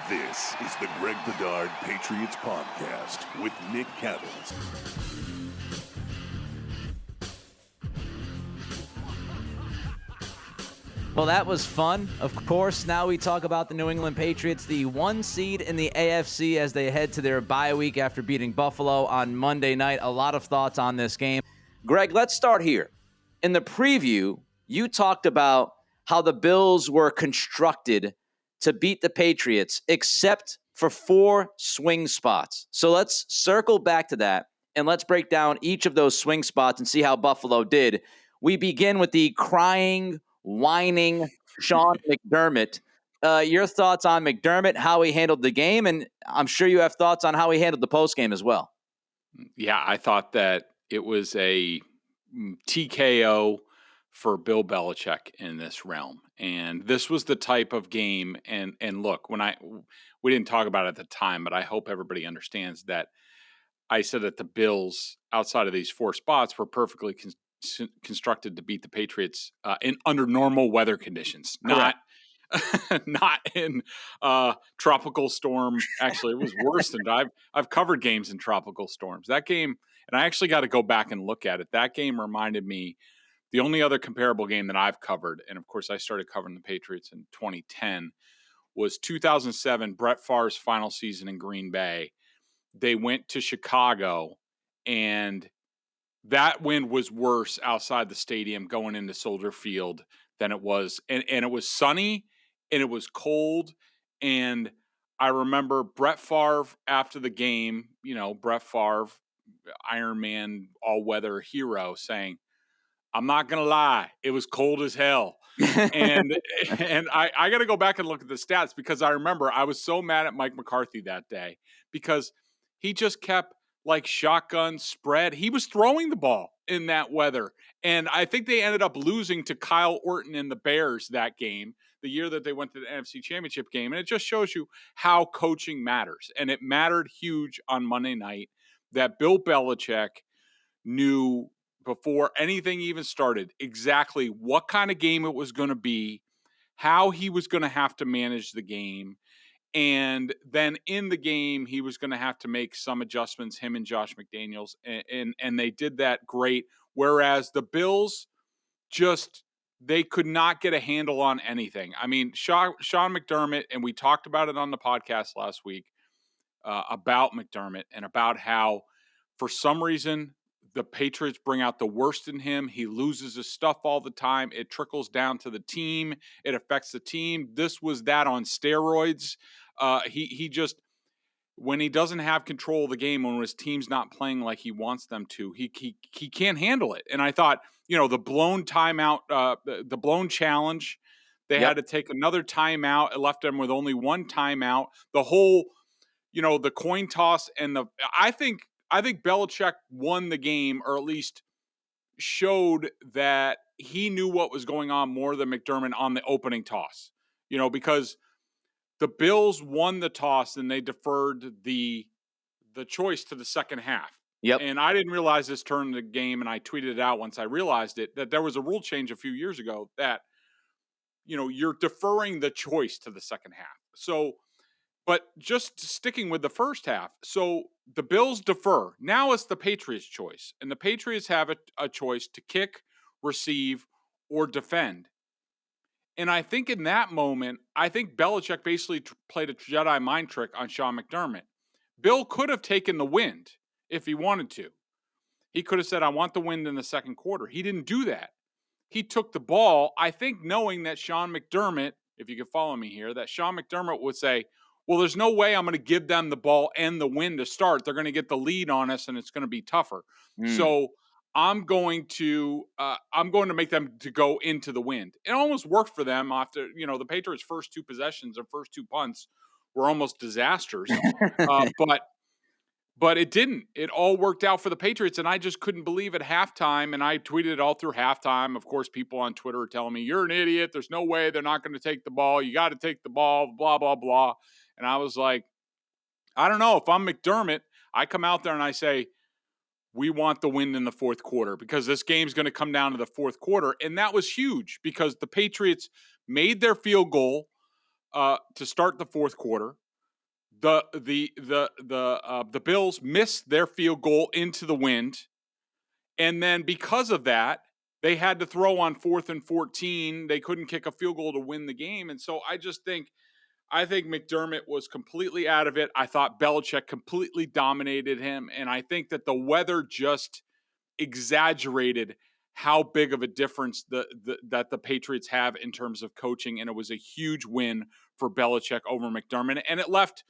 This is the Greg Bedard Patriots Podcast with Nick Cattles. Well, that was fun. Of course, now we talk about the New England Patriots, the 1 seed in the AFC as they head to their bye week after beating Buffalo on Monday night. A lot of thoughts on this game. Greg, let's start here. In the preview, you talked about how the Bills were constructed to beat the Patriots, except for 4 swing spots. So let's circle back to that, and let's break down each of those swing spots and see how Buffalo did. We begin with the crying, whining Sean McDermott. Your thoughts on McDermott, how he handled the game, and I'm sure you have thoughts on how he handled the postgame as well. Yeah, I thought that it was a TKO for Bill Belichick in this realm. And this was the type of game. And look, we didn't talk about it at the time, but I hope everybody understands that I said that the Bills outside of these 4 spots were perfectly constructed to beat the Patriots under normal weather conditions, not in tropical storm. Actually, it was worse than I've covered games in tropical storms. That game, and I actually got to go back and look at it. That game reminded me. The only other comparable game that I've covered, and of course I started covering the Patriots in 2010, was 2007, Brett Favre's final season in Green Bay. They went to Chicago, and that wind was worse outside the stadium going into Soldier Field than it was. And it was sunny, and it was cold, and I remember Brett Favre after the game, Brett Favre, Iron Man, all-weather hero, saying, "I'm not going to lie, it was cold as hell." and I got to go back and look at the stats because I remember I was so mad at Mike McCarthy that day because he just kept like shotgun spread. He was throwing the ball in that weather. And I think they ended up losing to Kyle Orton and the Bears that game, the year that they went to the NFC Championship game. And it just shows you how coaching matters. And it mattered huge on Monday night that Bill Belichick knew before anything even started exactly what kind of game it was going to be, how he was going to have to manage the game. And then in the game, he was going to have to make some adjustments, him and Josh McDaniels. And they did that great. Whereas the Bills they could not get a handle on anything. I mean, Sean McDermott, and we talked about it on the podcast last week about McDermott and about how for some reason the Patriots bring out the worst in him. He loses his stuff all the time. It trickles down to the team. It affects the team. This was that on steroids. He just, when he doesn't have control of the game, when his team's not playing like he wants them to, he can't handle it. And I thought, the blown timeout, the blown challenge, they had to take another timeout. It left them with only one timeout. The whole, the coin toss and I think Belichick won the game, or at least showed that he knew what was going on more than McDermott on the opening toss, because the Bills won the toss and they deferred the choice to the second half. Yep. And I didn't realize this turned the game, and I tweeted it out once I realized it, that there was a rule change a few years ago that, you're deferring the choice to the second half. So, but just sticking with the first half. So the Bills defer. Now it's the Patriots' choice. And the Patriots have a choice to kick, receive, or defend. And I think in that moment, Belichick basically played a Jedi mind trick on Sean McDermott. Bill could have taken the wind if he wanted to. He could have said, "I want the wind in the second quarter." He didn't do that. He took the ball, I think knowing that Sean McDermott, if you can follow me here, that Sean McDermott would say, "Well, there's no way I'm going to give them the ball and the win to start. They're going to get the lead on us, and it's going to be tougher. So I'm going to make them to go into the wind." It almost worked for them after, the Patriots' first 2 possessions or first 2 punts were almost disasters. But it didn't. It all worked out for the Patriots, and I just couldn't believe at halftime, and I tweeted it all through halftime. Of course, people on Twitter are telling me, "You're an idiot. There's no way they're not going to take the ball. You got to take the ball, blah, blah, blah." And I was like, I don't know. If I'm McDermott, I come out there and I say, we want the win in the fourth quarter because this game's going to come down to the fourth quarter. And that was huge because the Patriots made their field goal to start the fourth quarter. the Bills missed their field goal into the wind, and then because of that, they had to throw on 4th and 14. They couldn't kick a field goal to win the game, and so I think McDermott was completely out of it. I thought Belichick completely dominated him, and I think that the weather just exaggerated how big of a difference that the Patriots have in terms of coaching, and it was a huge win for Belichick over McDermott, and it left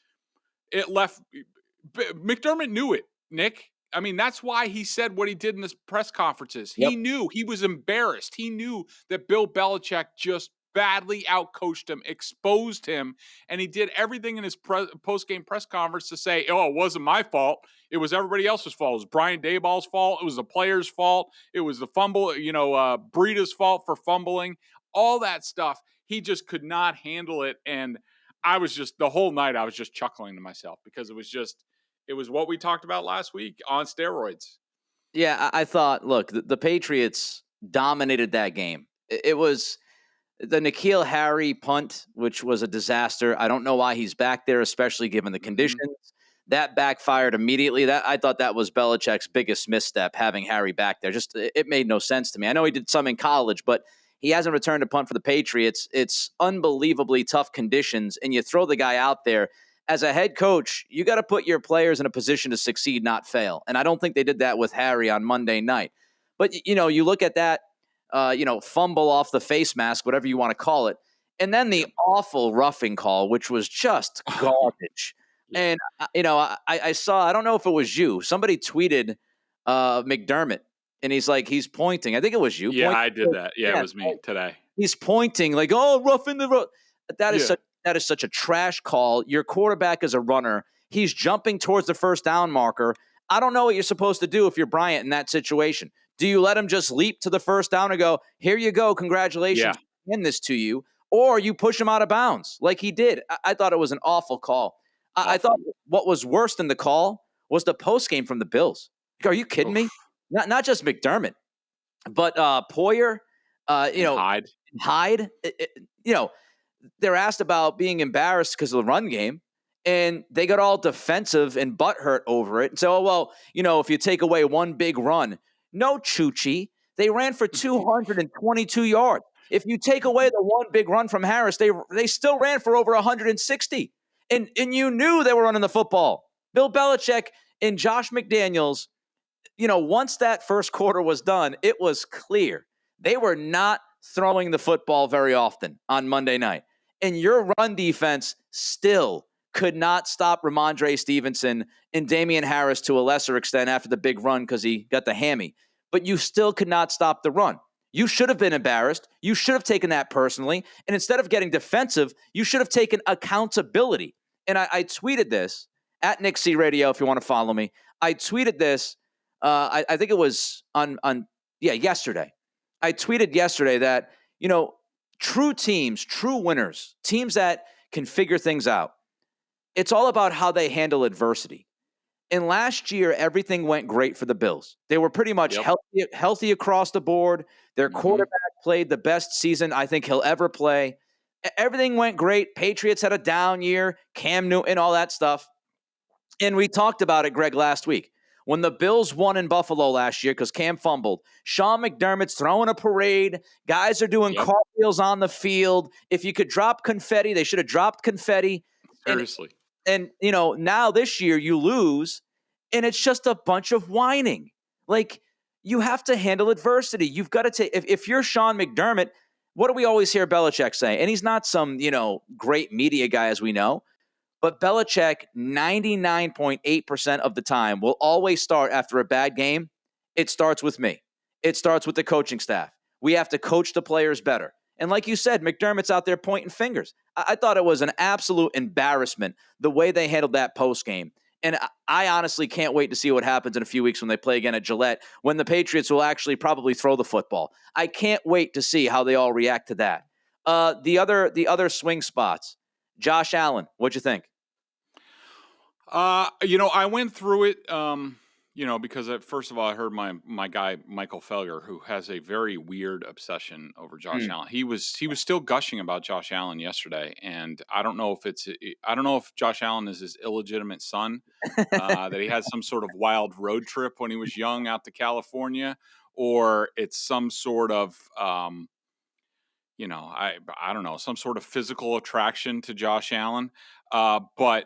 McDermott knew it, Nick. I mean, that's why he said what he did in his press conferences. Yep. He knew, he was embarrassed. He knew that Bill Belichick just badly outcoached him, exposed him, and he did everything in his post-game press conference to say, oh, it wasn't my fault. It was everybody else's fault. It was Brian Daboll's fault. It was the player's fault. It was the fumble, Breida's fault for fumbling. All that stuff. He just could not handle it, and the whole night I was just chuckling to myself because it was what we talked about last week on steroids. Yeah, I thought, look, the Patriots dominated that game. It was the N'Keal Harry punt, which was a disaster. I don't know why he's back there, especially given the conditions. Mm-hmm. That backfired immediately. I thought that was Belichick's biggest misstep, having Harry back there. It made no sense to me. I know he did some in college, but he hasn't returned a punt for the Patriots. It's unbelievably tough conditions, and you throw the guy out there. As a head coach, you got to put your players in a position to succeed, not fail. And I don't think they did that with Harry on Monday night. But, you look at that, fumble off the face mask, whatever you want to call it, and then the awful roughing call, which was just garbage. And, I saw, I don't know if it was you, somebody tweeted McDermott, and he's pointing. I think it was you. Yeah, I did that. Yeah, it was me today. He's pointing like, oh, roughing the road. That is such a trash call. Your quarterback is a runner. He's jumping towards the first down marker. I don't know what you're supposed to do if you're Bryant in that situation. Do you let him just leap to the first down and go, here you go, congratulations, in this to you? Or you push him out of bounds like he did. I thought it was an awful call. I thought what was worse than the call was the postgame from the Bills. Are you kidding me? Not just McDermott, but Poyer, Hyde. They're asked about being embarrassed because of the run game, and they got all defensive and butthurt over it. So, if you take away one big run, no, Chuchi, they ran for 222 yards. If you take away the one big run from Harris, they still ran for over 160. And you knew they were running the football. Bill Belichick and Josh McDaniels, once that first quarter was done, it was clear they were not throwing the football very often on Monday night. And your run defense still could not stop Ramondre Stevenson and Damian Harris to a lesser extent after the big run because he got the hammy. But you still could not stop the run. You should have been embarrassed. You should have taken that personally. And instead of getting defensive, you should have taken accountability. And I tweeted this at Nick C Radio if you want to follow me. I tweeted this, I think it was yesterday. I tweeted yesterday that, true teams, true winners, teams that can figure things out, it's all about how they handle adversity. And last year, everything went great for the Bills. They were pretty much healthy across the board. Their quarterback played the best season I think he'll ever play. Everything went great. Patriots had a down year, Cam Newton, all that stuff. And we talked about it, Greg, last week. When the Bills won in Buffalo last year because Cam fumbled, Sean McDermott's throwing a parade. Guys are doing cartwheels on the field. If you could drop confetti, they should have dropped confetti. Seriously. And now this year you lose, and it's just a bunch of whining. Like, you have to handle adversity. You've got to take – if you're Sean McDermott, what do we always hear Belichick say? And he's not some, great media guy as we know. But Belichick, 99.8% of the time, will always start after a bad game. It starts with me. It starts with the coaching staff. We have to coach the players better. And like you said, McDermott's out there pointing fingers. I thought it was an absolute embarrassment the way they handled that postgame. And I honestly can't wait to see what happens in a few weeks when they play again at Gillette, when the Patriots will actually probably throw the football. I can't wait to see how they all react to that. The other swing spots. Josh Allen, what'd you think? I went through it Because first of all, I heard my guy Michael Felger, who has a very weird obsession over Josh Allen. He was still gushing about Josh Allen yesterday, and I don't know if Josh Allen is his illegitimate son, that he had some sort of wild road trip when he was young out to California, or it's some sort of I don't know, some sort of physical attraction to Josh Allen. But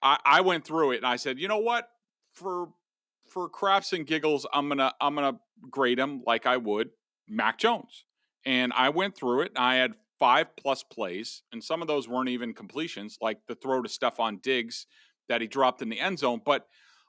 I went through it and I said, you know what, for craps and giggles, I'm gonna grade him like I would Mac Jones. And I went through it and I had 5+ plays, and some of those weren't even completions, like the throw to Stephon Diggs that he dropped in the end zone. But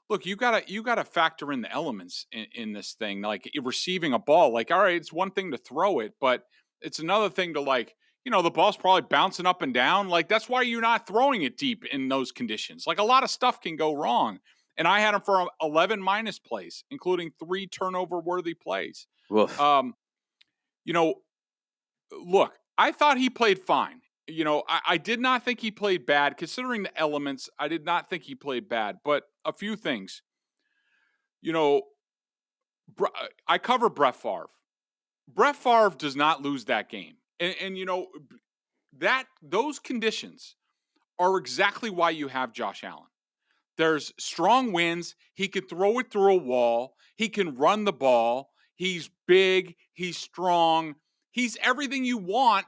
look, you gotta factor in the elements in this thing. Like receiving a ball, like, all right, it's one thing to throw it, but it's another thing to, like, the ball's probably bouncing up and down. Like, that's why you're not throwing it deep in those conditions. Like, a lot of stuff can go wrong. And I had him for 11 minus plays, including 3 turnover worthy plays. Woof. You know, Look, I thought he played fine. I did not think he played bad. Considering the elements, I did not think he played bad. But a few things. You know, I cover Brett Favre. Brett Favre does not lose that game. And that those conditions are exactly why you have Josh Allen. There's strong winds. He can throw it through a wall. He can run the ball. He's big. He's strong. He's everything you want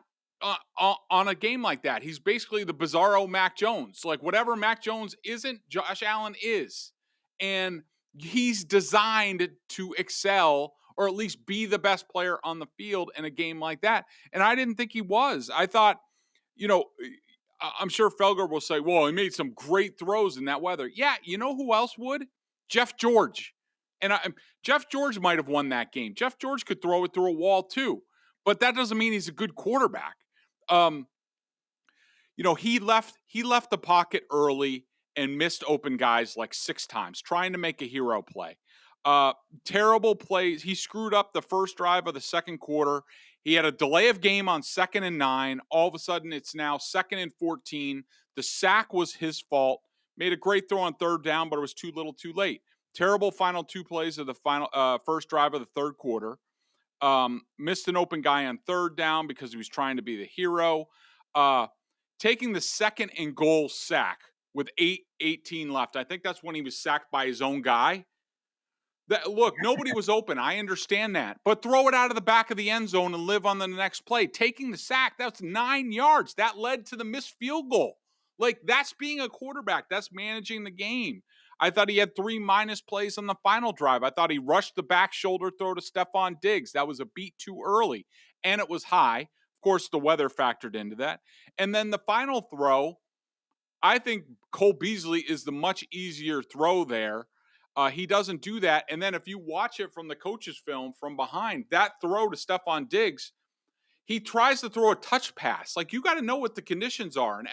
on a game like that. He's basically the bizarro Mac Jones. Like, whatever Mac Jones isn't, Josh Allen is. And he's designed to excel, or at least be the best player on the field in a game like that. And I didn't think he was. I thought, I'm sure Felger will say, well, he made some great throws in that weather. Yeah, you know who else would? Jeff George. And Jeff George might have won that game. Jeff George could throw it through a wall too, but that doesn't mean he's a good quarterback. He left the pocket early and missed open guys like 6 times, trying to make a hero play. Terrible plays. He screwed up the first drive of the second quarter. He had a delay of game on 2nd and 9. All of a sudden, it's now 2nd and 14. The sack was his fault. Made a great throw on 3rd down, but it was too little too late. Terrible final 2 plays of the final first drive of the 3rd quarter. Missed an open guy on 3rd down because he was trying to be the hero. Taking the 2nd and goal sack with 8:18 left. I think that's when he was sacked by his own guy. Look, nobody was open. I understand that. But throw it out of the back of the end zone and live on the next play. Taking the sack, that's 9 yards. That led to the missed field goal. Like, that's being a quarterback. That's managing the game. I thought he had 3 minus plays on the final drive. I thought he rushed the back shoulder throw to Stephon Diggs. That was a beat too early, and it was high. Of course, the weather factored into that. And then the final throw, I think Cole Beasley is the much easier throw there. He doesn't do that. And then if you watch it from the coach's film from behind, that throw to Stephon Diggs, he tries to throw a touch pass. Like, you got to know what the conditions are. And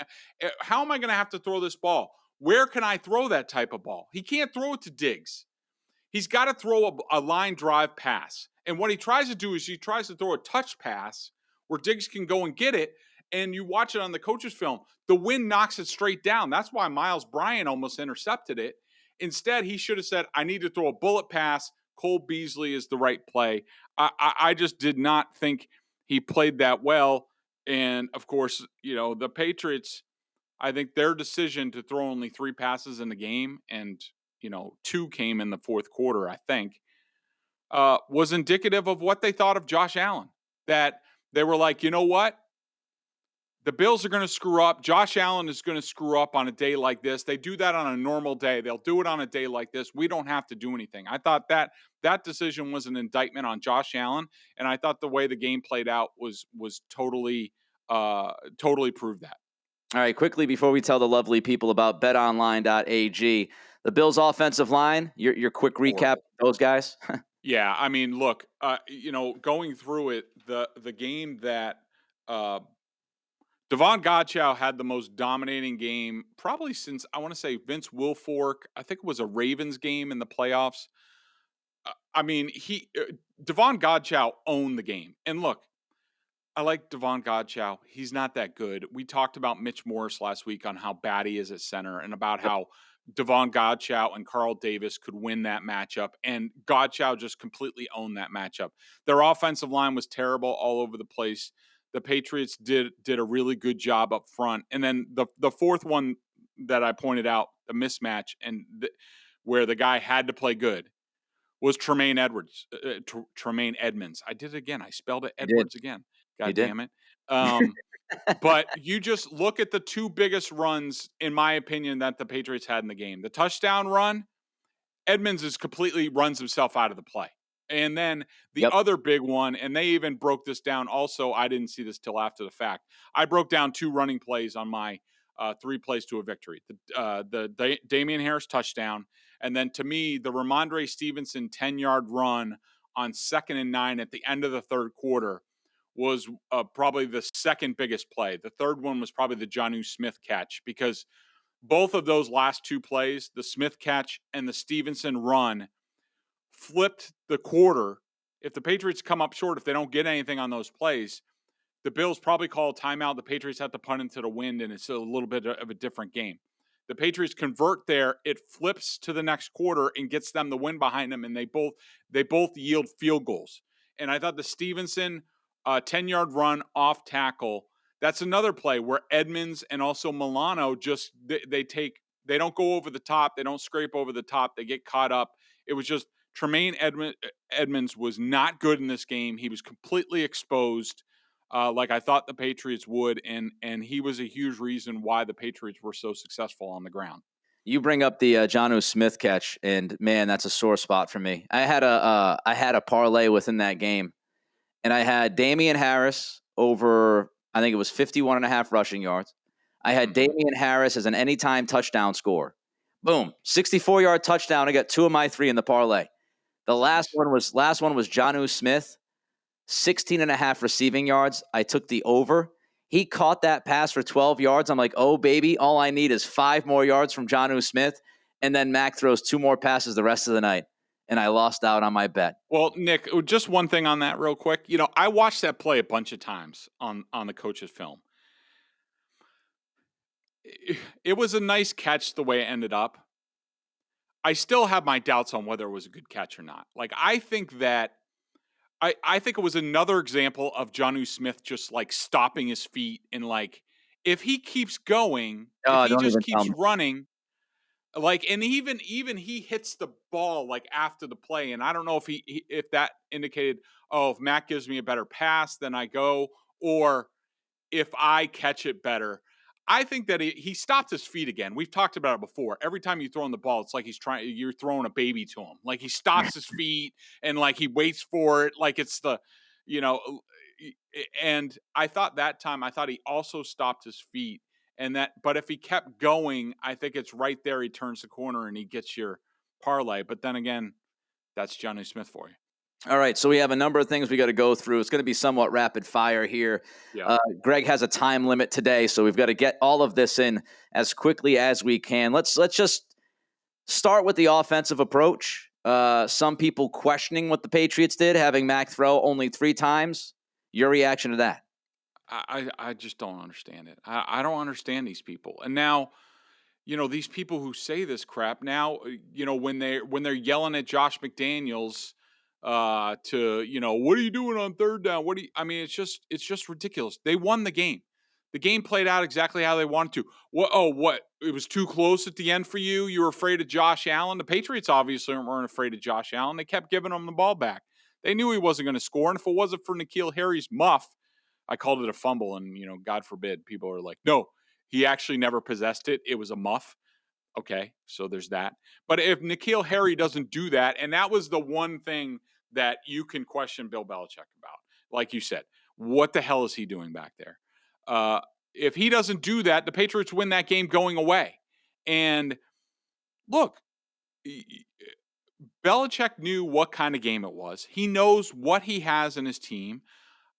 how am I going to have to throw this ball? Where can I throw that type of ball? He can't throw it to Diggs. He's got to throw a line drive pass. And what he tries to do is he tries to throw a touch pass where Diggs can go and get it. And you watch it on the coach's film, the wind knocks it straight down. That's why Miles Bryant almost intercepted it. Instead, he should have said, I need to throw a bullet pass. Cole Beasley is the right play. I just did not think he played that well. And, of course, the Patriots, I think their decision to throw only 3 passes in the game, and, 2 came in the 4th quarter, I think, was indicative of what they thought of Josh Allen. That they were like, you know what? The Bills are going to screw up. Josh Allen is going to screw up on a day like this. They do that on a normal day. They'll do it on a day like this. We don't have to do anything. I thought that decision was an indictment on Josh Allen, and I thought the way the game played out was totally proved that. All right, quickly before we tell the lovely people about betonline.ag, the Bills' offensive line, your quick recap, those guys? Yeah, I mean, look, going through it, the game that Devon Godchow had the most dominating game probably since, I want to say, Vince Wilfork. I think it was a Ravens game in the playoffs. Devon Godchow owned the game. And look, I like Devon Godchow. He's not that good. We talked about Mitch Morris last week on how bad he is at center and about how Devon Godchow and Carl Davis could win that matchup, and Godchow just completely owned that matchup. Their offensive line was terrible all over the place. The Patriots did a really good job up front, and then the fourth one that I pointed out, the mismatch, and where the guy had to play good was Tremaine Edmonds. I did it again. I spelled it You did. Edwards again. You God did. damn it. But you just look at the two biggest runs, in my opinion, that the Patriots had in the game. The touchdown run, Edmonds is completely runs himself out of the play. And then the Yep. other big one, and they even broke this down also, I didn't see this till after the fact. I broke down 2 running plays on my 3 plays to a victory. The Damian Harris touchdown, and then to me, the Ramondre Stevenson 10-yard run on 2nd and 9 at the end of the third quarter was probably the second biggest play. The third one was probably the Jonnu Smith catch, because both of those last 2 plays, the Smith catch and the Stevenson run, flipped the quarter. If the Patriots come up short, if they don't get anything on those plays, the Bills probably call a timeout. The Patriots have to punt into the wind, and it's a little bit of a different game. The Patriots convert there, it flips to the next quarter and gets them the win behind them, and they both yield field goals. And I thought the Stevenson 10-yard run off tackle, that's another play where Edmonds and also Milano just they don't go over the top, they don't scrape over the top, they get caught up. It was just Tremaine Edmonds was not good in this game. He was completely exposed, like I thought the Patriots would, and he was a huge reason why the Patriots were so successful on the ground. You bring up the Jonnu Smith catch, and man, that's a sore spot for me. I had a parlay within that game, and I had Damian Harris over, I think it was 51.5 rushing yards. I had Damian Harris as an anytime touchdown score. Boom, 64-yard touchdown. I got 2 of my 3 in the parlay. The last one was Jonnu Smith, 16.5 receiving yards. I took the over. He caught that pass for 12 yards. I'm like, oh, baby, all I need is 5 more yards from Jonnu Smith. And then Mac throws 2 more passes the rest of the night. And I lost out on my bet. Well, Nick, just one thing on that real quick. You know, I watched that play a bunch of times on the coach's film. It was a nice catch the way it ended up. I still have my doubts on whether it was a good catch or not. Like, I think it was another example of Jonnu Smith just like stopping his feet, and like, if he keeps going, if he just keeps running, like, and even he hits the ball like after the play, and I don't know if that indicated, oh, if Matt gives me a better pass, then I go, or if I catch it better. I think that he stopped his feet again. We've talked about it before. Every time you throw in the ball, it's like you're throwing a baby to him. Like, he stops his feet and like he waits for it. Like, it's and I thought that time, he also stopped his feet, but if he kept going, I think it's right there. He turns the corner and he gets your parlay. But then again, that's Jonnu Smith for you. All right, so we have a number of things we got to go through. It's going to be somewhat rapid fire here. Yeah. Greg has a time limit today, so we've got to get all of this in as quickly as we can. Let's just start with the offensive approach. Some people questioning what the Patriots did, having Mac throw only 3 times. Your reaction to that? I just don't understand it. I don't understand these people. And now, these people who say this crap now, when they're yelling at Josh McDaniels, to, what are you doing on third down? It's just ridiculous. They won the game. The game played out exactly how they wanted to. What? It was too close at the end for you? You were afraid of Josh Allen? The Patriots obviously weren't afraid of Josh Allen. They kept giving him the ball back. They knew he wasn't going to score. And if it wasn't for N'Keal Harry's muff, I called it a fumble. And, God forbid, people are like, no, he actually never possessed it. It was a muff. Okay, so there's that. But if N'Keal Harry doesn't do that, and that was the one thing that you can question Bill Belichick about, like you said, what the hell is he doing back there? If he doesn't do that, the Patriots win that game going away. And look, Belichick knew what kind of game it was. He knows what he has in his team.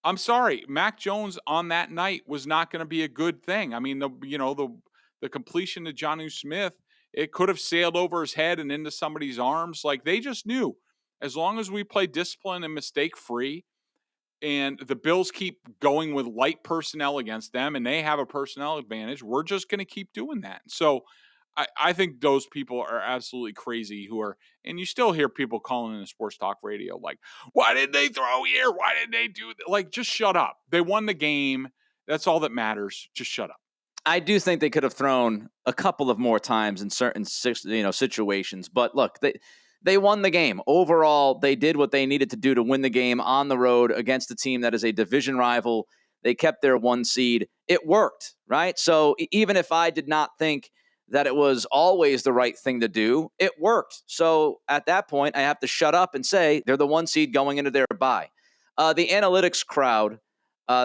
I'm sorry, Mac Jones on that night was not going to be a good thing. I mean, the completion to Jonnu Smith, it could have sailed over his head and into somebody's arms. Like, they just knew, as long as we play disciplined and mistake-free, and the Bills keep going with light personnel against them, and they have a personnel advantage, we're just going to keep doing that. So I think those people are absolutely crazy and you still hear people calling in sports talk radio like, why did they throw here? Why did they do that? Like, just shut up. They won the game. That's all that matters. Just shut up. I do think they could have thrown a couple of more times in certain situations, but look, they won the game. Overall, they did what they needed to do to win the game on the road against a team that is a division rival. They kept their 1 seed. It worked, right? So even if I did not think that it was always the right thing to do, it worked. So at that point, I have to shut up and say they're the 1 seed going into their bye. The analytics crowd,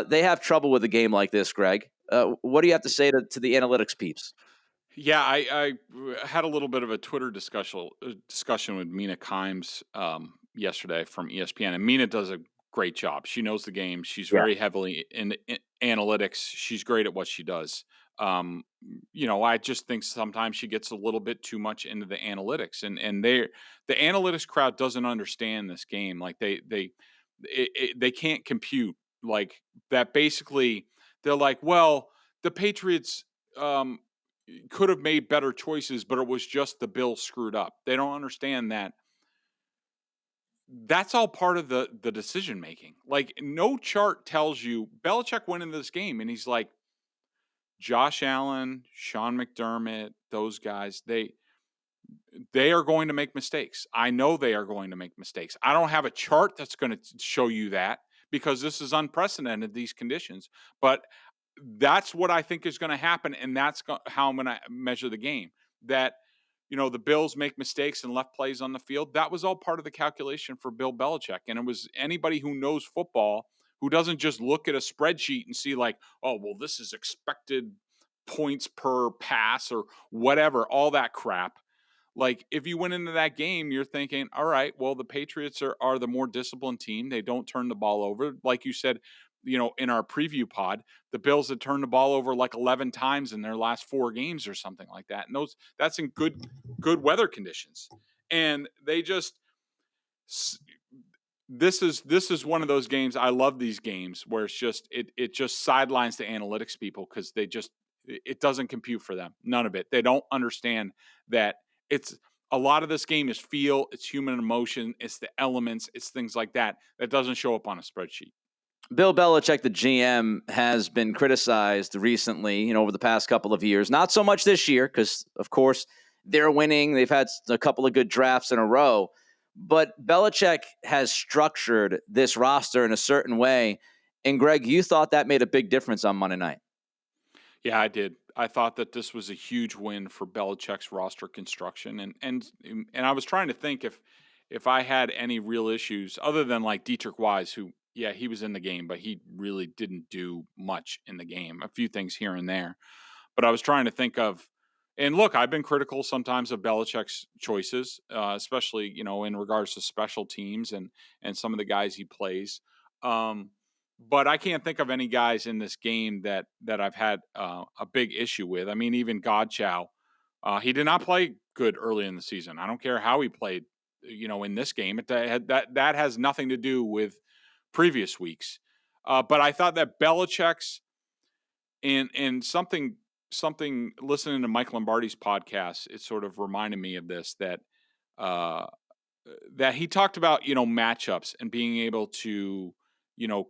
they have trouble with a game like this, Greg. What do you have to say to the analytics peeps? Yeah, I had a little bit of a Twitter discussion with Mina Kimes yesterday from ESPN, and Mina does a great job. She knows the game. She's very heavily in analytics. She's great at what she does. I just think sometimes she gets a little bit too much into the analytics, and the analytics crowd doesn't understand this game. Like they can't compute like that. Basically, they're like, well, the Patriots could have made better choices, but it was just the Bills screwed up. They don't understand that that's all part of the decision making. Like, no chart tells you Belichick went into this game and he's like, Josh Allen, Sean McDermott, those guys, they are going to make mistakes. I know they are going to make mistakes. I don't have a chart that's going to show you that because this is unprecedented, these conditions. But that's what I think is going to happen, and that's how I'm going to measure the game. That, the Bills make mistakes and left plays on the field. That was all part of the calculation for Bill Belichick. And it was anybody who knows football who doesn't just look at a spreadsheet and see like, oh, well, this is expected points per pass or whatever, all that crap. Like, if you went into that game, you're thinking, all right, well, the Patriots are the more disciplined team. They don't turn the ball over. Like you said, in our preview pod, the Bills had turned the ball over like 11 times in their last 4 games or something like that. And that's in good weather conditions. And they just, this is one of those games. I love these games where it's just, it just sidelines the analytics people because it doesn't compute for them. None of it. They don't understand that it's a lot of this game is feel, it's human emotion, it's the elements, it's things like that doesn't show up on a spreadsheet. Bill Belichick, the GM, has been criticized recently, over the past couple of years. Not so much this year because, of course, they're winning. They've had a couple of good drafts in a row. But Belichick has structured this roster in a certain way. And, Greg, you thought that made a big difference on Monday night. Yeah, I did. I thought that this was a huge win for Belichick's roster construction. And I was trying to think if I had any real issues other than like Dietrich Wise, who, yeah, he was in the game, but he really didn't do much in the game. A few things here and there. But I was trying to think of, and look, I've been critical sometimes of Belichick's choices, especially, in regards to special teams and some of the guys he plays. But I can't think of any guys in this game that I've had a big issue with. I mean, even Godchow, he did not play good early in the season. I don't care how he played, in this game. That has nothing to do with previous weeks. But I thought that Belichick's and something listening to Mike Lombardi's podcast, it sort of reminded me of this, that he talked about, matchups and being able to,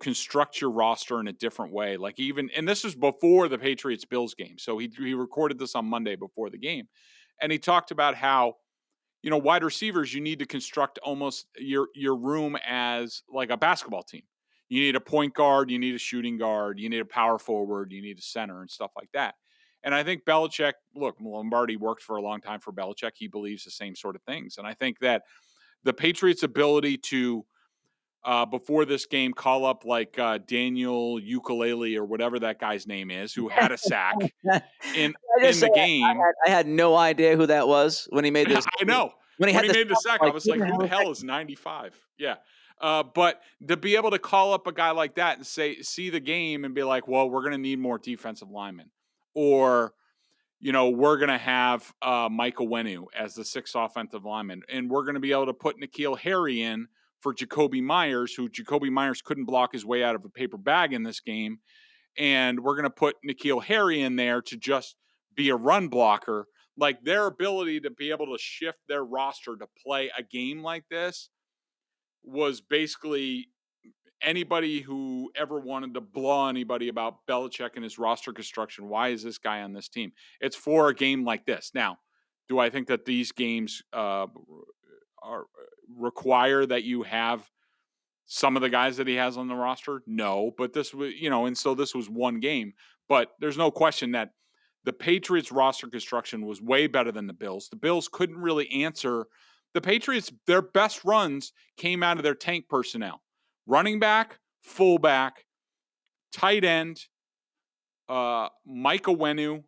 construct your roster in a different way. Like and this was before the Patriots Bills game. So he recorded this on Monday before the game. And he talked about how, wide receivers, you need to construct almost your room as like a basketball team. You need a point guard, you need a shooting guard, you need a power forward, you need a center and stuff like that. And I think Belichick, look, Lombardi worked for a long time for Belichick. He believes the same sort of things. And I think that the Patriots' ability to, before this game, call up like Daniel Ukulele or whatever that guy's name is, who had a sack in the game. I had no idea who that was when he made this. I know. When he made the sack, I was like, who the hell is 95? Yeah. But to be able to call up a guy like that and see the game and be like, well, we're going to need more defensive linemen. Or, we're going to have Michael Wenu as the 6th offensive lineman. And we're going to be able to put N'Keal Harry in for Jacoby Myers, who Jacoby Myers couldn't block his way out of a paper bag in this game. And we're going to put N'Keal Harry in there to just be a run blocker. Like, their ability to be able to shift their roster to play a game like this was basically anybody who ever wanted to blow anybody about Belichick and his roster construction. Why is this guy on this team? It's for a game like this. Now, do I think that these games require that you have some of the guys that he has on the roster? No, but this was, and so this was one game. But there's no question that the Patriots roster construction was way better than the Bills. The Bills couldn't really answer. The Patriots, their best runs came out of their tank personnel. Running back, fullback, tight end, Mike Owenu,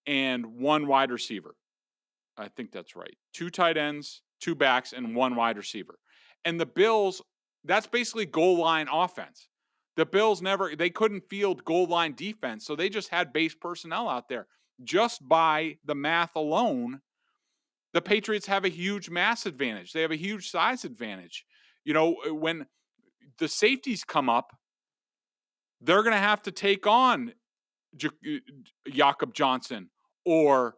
and one wide receiver. I think that's right. 2 tight ends, 2 backs, and 1 wide receiver. And the Bills, that's basically goal line offense. The Bills they couldn't field goal line defense, so they just had base personnel out there. Just by the math alone, the Patriots have a huge mass advantage. They have a huge size advantage. When the safeties come up, they're going to have to take on Jakob Johnson or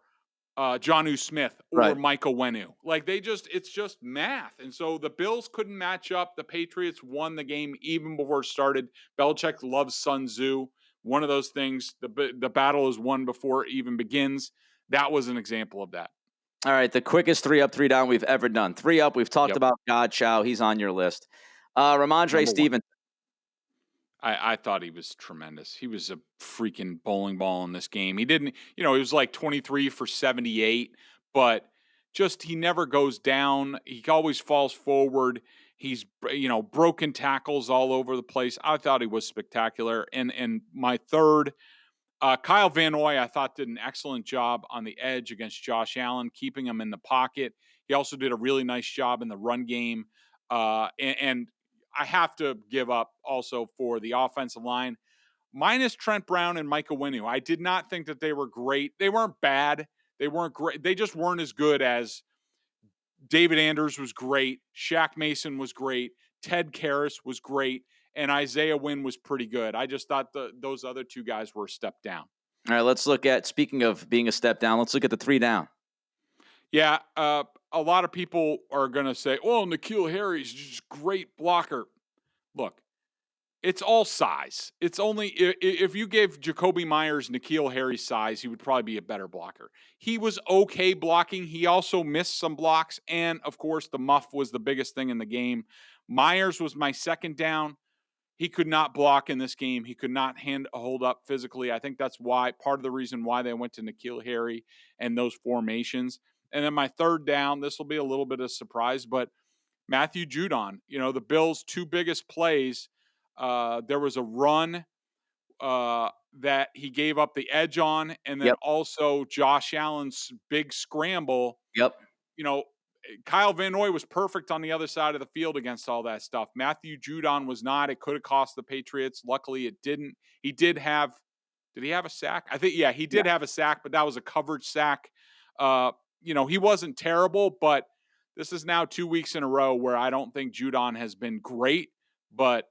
Jonnu Smith or Right. Mike Owenu. Like, it's just math. And so the Bills couldn't match up. The Patriots won the game even before it started. Belichick loves Sun Tzu. One of those things, the battle is won before it even begins. That was an example of that. All right, the quickest 3 up, 3 down we've ever done. 3 up, we've talked about Godchow. He's on your list. Ramondre Stevenson. I thought he was tremendous. He was a freaking bowling ball in this game. He didn't, he was like 23 for 78, but just he never goes down. He always falls forward. He's, broken tackles all over the place. I thought he was spectacular. And my third, Kyle Van Noy, I thought did an excellent job on the edge against Josh Allen, keeping him in the pocket. He also did a really nice job in the run game. And I have to give up also for the offensive line, minus Trent Brown and Mike Owenu. I did not think that they were great. They weren't bad. They weren't great. They just weren't as good as David Anders was great. Shaq Mason was great. Ted Karras was great. And Isaiah Wynn was pretty good. I just thought those other 2 guys were a step down. All right, let's look at, speaking of being a step down, let's look at the 3 down. Yeah, a lot of people are going to say, oh, N'Keal Harry's just a great blocker. Look, it's all size. It's only if you gave Jacoby Myers N'Keal Harry's size, he would probably be a better blocker. He was okay blocking. He also missed some blocks. And, of course, the muff was the biggest thing in the game. Myers was my second down. He could not block in this game. He could not hold up physically. I think that's why part of the reason why they went to N'Keal Harry and those formations. And then my third down, this will be a little bit of a surprise, but Matthew Judon, the Bills' 2 biggest plays, there was a run that he gave up the edge on, and then also Josh Allen's big scramble. Yep. Kyle Van Noy was perfect on the other side of the field against all that stuff. Matthew Judon was not. It could have cost the Patriots. Luckily, it didn't. He did he have a sack? I think, he did have a sack, but that was a coverage sack. He wasn't terrible, but this is now 2 weeks in a row where I don't think Judon has been great, but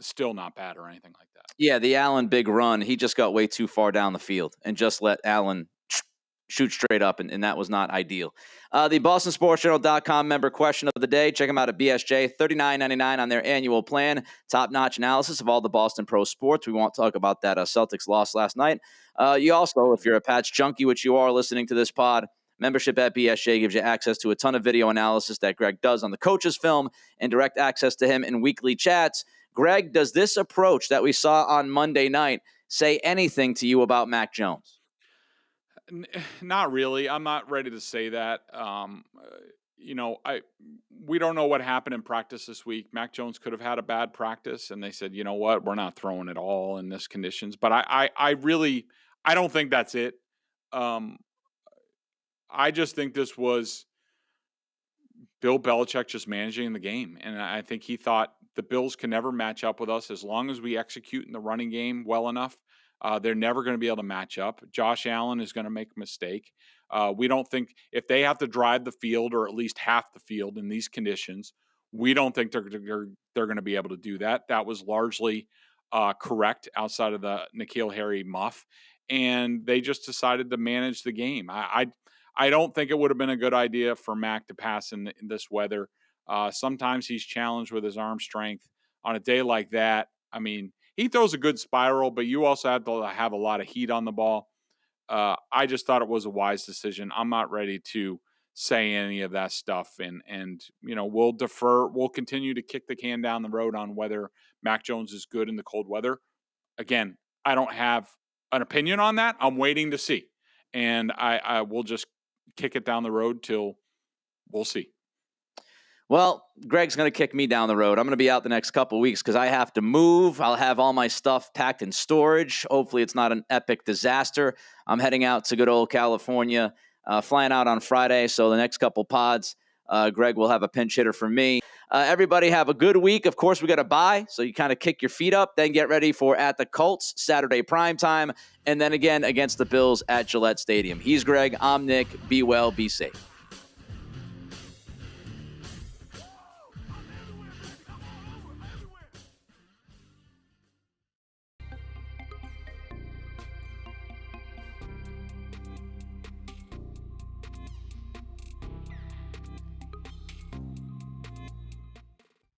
still not bad or anything like that. Yeah, the Allen big run, he just got way too far down the field and just let Allen shoot straight up, and that was not ideal. The BostonSportsJournal.com member question of the day. Check them out at BSJ, $39.99 on their annual plan. Top-notch analysis of all the Boston pro sports. We won't talk about that Celtics loss last night. You also, if you're a Pats junkie, which you are listening to this pod, membership at BSJ gives you access to a ton of video analysis that Greg does on the coach's film and direct access to him in weekly chats. Greg, does this approach that we saw on Monday night say anything to you about Mac Jones? Not really. I'm not ready to say that. We don't know what happened in practice this week. Mac Jones could have had a bad practice, and they said, you know what, we're not throwing it all in this conditions. But I don't think that's it. I just think this was Bill Belichick just managing the game. And I think he thought the Bills can never match up with us as long as we execute in the running game well enough. They're never going to be able to match up. Josh Allen is going to make a mistake. We don't think if they have to drive the field or at least half the field in these conditions, we don't think they're going to be able to do that. That was largely correct outside of the N'Keal Harry muff. and they just decided to manage the game. I don't think it would have been a good idea for Mac to pass in this weather. Sometimes he's challenged with his arm strength. On a day like that, I mean, he throws a good spiral, but you also have to have a lot of heat on the ball. I just thought it was a wise decision. I'm not ready to say any of that stuff, and we'll defer. We'll continue to kick the can down the road on whether Mac Jones is good in the cold weather. Again, I don't have an opinion on that. I'm waiting to see, and I will just kick it down the road till we'll see. Well, Greg's going to kick me down the road. I'm going to be out the next couple of weeks because I have to move. I'll have all my stuff packed in storage. Hopefully it's not an epic disaster. I'm heading out to good old California, flying out on Friday. So the next couple pods, Greg will have a pinch hitter for me. Everybody have a good week. Of course, we got a bye, so you kind of kick your feet up, then get ready for at the Colts, Saturday primetime, and then again against the Bills at Gillette Stadium. He's Greg. I'm Nick. Be well, be safe.